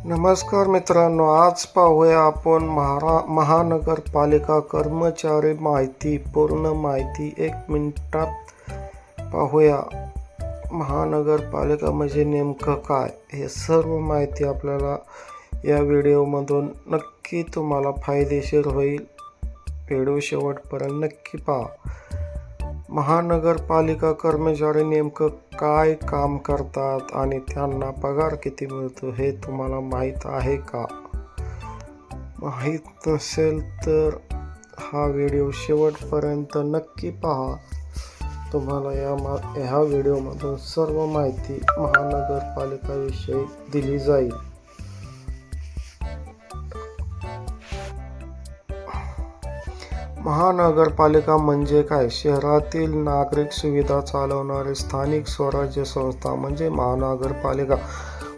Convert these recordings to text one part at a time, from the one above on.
नमस्कार मित्रांनो, आज पाहूया आपण महानगरपालिका कर्मचारी माहिती, पूर्ण माहिती 1 मिनिटात पाहूया. महानगरपालिका म्हणजे नेमकं काय, हे सर्व माहिती आपल्याला या व्हिडिओमधून नक्की तुम्हाला फायदेशीर होईल. व्हिडिओ शेवटपर्यंत नक्की पहा. महानगरपालिका कर्मचारी नेमकं काय काम करतात आणि त्यांना पगार किती मिळतो हे तुम्हाला माहीत आहे का? माहीत नसेल तर हा व्हिडिओ शेवटपर्यंत नक्की पहा. तुम्हाला ह्या व्हिडिओमधून सर्व माहिती महानगरपालिकाविषयी दिली जाईल. महानगरपालिका म्हणजे काय? शहरातील नागरिक सुविधा चालवणारी स्थानिक स्वराज्य संस्था म्हणजे महानगरपालिका.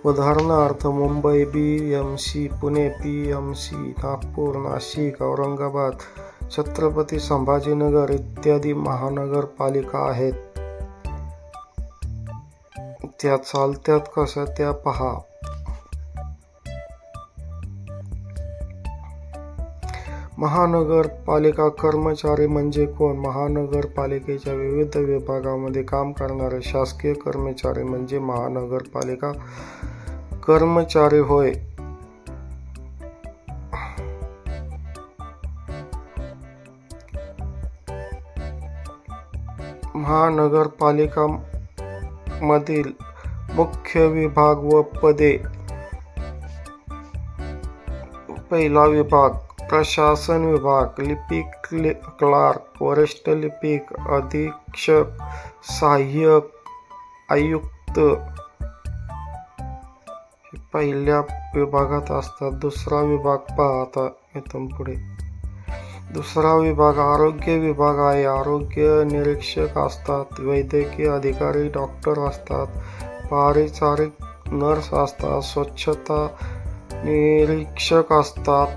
उदाहरणार्थ मुंबई BMC, पुणे PMC, नागपूर, नाशिक, औरंगाबाद, छत्रपती संभाजीनगर इत्यादी महानगरपालिका आहेत. त्या चालतात कशा त्या पहा. महानगरपालिका कर्मचारी म्हणजे कोण? महानगरपालिकेच्या विविध विभागामध्ये काम करणारे शासकीय कर्मचारी म्हणजे महानगरपालिका कर्मचारी होय. महानगरपालिका मधील मुख्य विभाग व पदे. पहिला विभाग प्रशासन विभाग, लिपिक, क्लार्क, वरिष्ठ लिपिक, अधीक्षक, सहाय्यक, आयुक्त पहिल्या विभागात असतात. दुसरा विभाग पहा आता इथून पुढे. दुसरा विभाग आरोग्य विभाग आहे. आरोग्य निरीक्षक असतात, वैद्यकीय अधिकारी डॉक्टर असतात, परिचारिक नर्स असतात, स्वच्छता निरीक्षक असतात.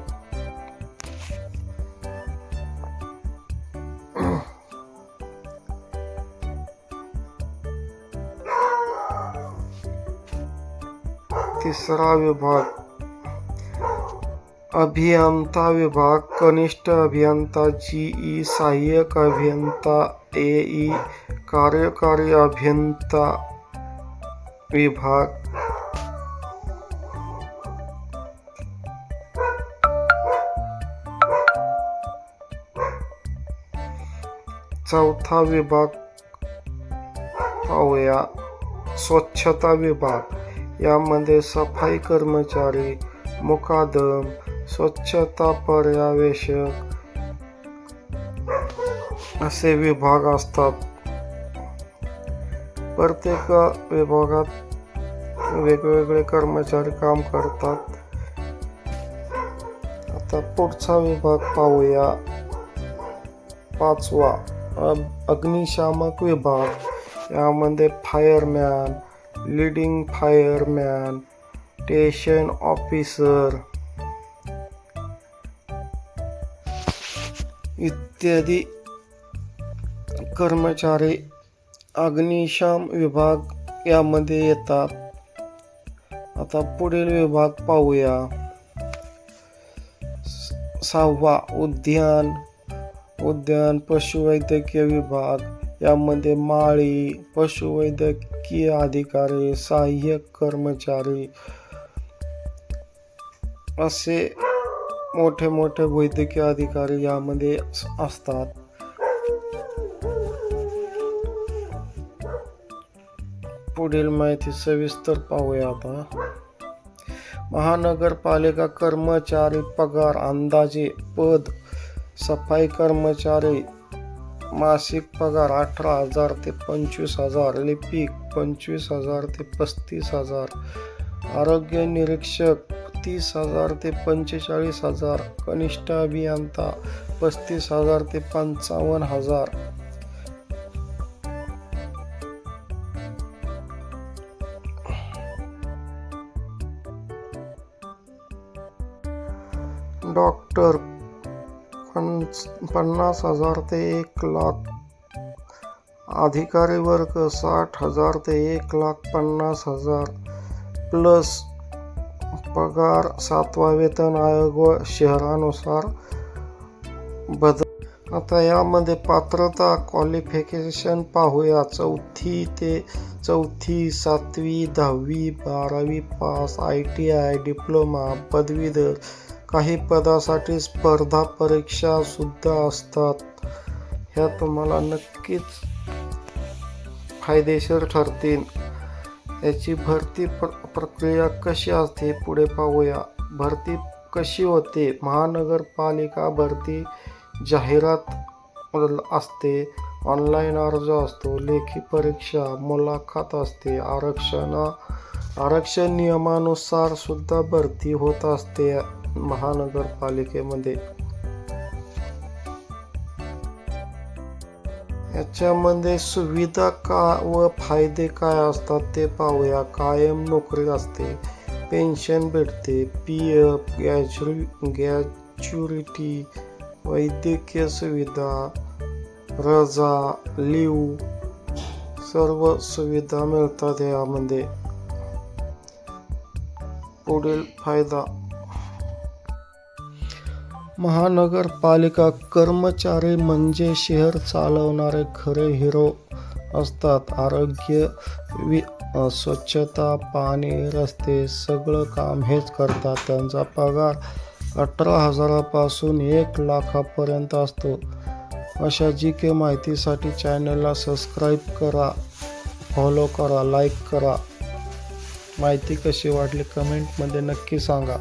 तिसरा विभाग अभियंता विभाग, कनिष्ठ अभियंता GE, सहाय्यक अभियंता AE, कार्यकारी अभियंता विभाग. चौथा विभाग पाहूया, स्वच्छता विभाग. यामध्ये सफाई कर्मचारी, मुकादम, स्वच्छता पर्यवेक्षक असे विभाग असतात. प्रत्येक विभागात वेगवेगळे कर्मचारी काम करतात. आता पुढचा विभाग पाहूया, पाचवा अग्निशामक विभाग. यामध्ये fireman, leading fireman, station officer इत्यादी कर्मचारी अग्निशामक विभाग यामध्ये येतात. आता पुढील विभाग पाहूया, सहावा उद्यान पशुवैद्यकीय विभाग. यामध्ये माळी, पशुवैद्यकीय अधिकारी, सहाय्यक कर्मचारी असे मोठे मोठे वैद्यकीय अधिकारी यामध्ये असतात. पुढील माहिती सविस्तर पाहूया आता. महानगरपालिका कर्मचारी पगार अंदाजे. पद सफाई कर्मचारी मासिक पगार 18,000 ते 25,000, लिपिक 25,000 ते 35,000, आरोग्य निरीक्षक 30,000 ते 45,000, कनिष्ठ अभियंता 35,000 ते 55,000. डॉक्टर 50,000 ते 1,00,000, अधिकारी वर्ग 60,000 ते 1,50,000 प्लस पगार 7वा वेतन आयोग व शहरानुसार बदल. आता यामध्ये पात्रता क्वालिफिकेशन पाहूया. 4थी ते 4थी, 7वी, 10वी, 12वी पास, ITI, डिप्लोमा, पदवीधर. काही पदासाठी स्पर्धा परीक्षा सुद्धा असतात. ह्या तुम्हाला नक्कीच फायदेशीर ठरतील. याची भरती प्रक्रिया कशी असते पुढे पाहूया. भरती कशी होते. महानगरपालिका भरती जाहिरात असते, ऑनलाईन अर्ज असतो, लेखी परीक्षा, मुलाखत असते, आरक्षण नियमानुसार सुद्धा भरती होत असते महानगरपालिकेमध्ये. याच्यामध्ये सुविधा व फायदे काय असतात ते पाहूया. कायम नोकरी असते, पेन्शन भेटते, PF, ग्रॅच्युइटी, वैद्यकीय सुविधा, रजा, लीव, सर्व सुविधा मिळतात यामध्ये. पुढील फायदा. महानगरपालिका कर्मचारी म्हणजे शहर चालवणारे खरे हिरो असतात. आरोग्य, स्वच्छता, पाणी, रस्ते सगळं काम हेच करतात. त्यांचा पगार 18,000 1 लाखापर्यंत असतो. अशा GK माहितीसाठी चॅनलला सबस्क्राईब करा, फॉलो करा, लाईक करा. माहिती कशी वाटली कमेंटमध्ये नक्की सांगा.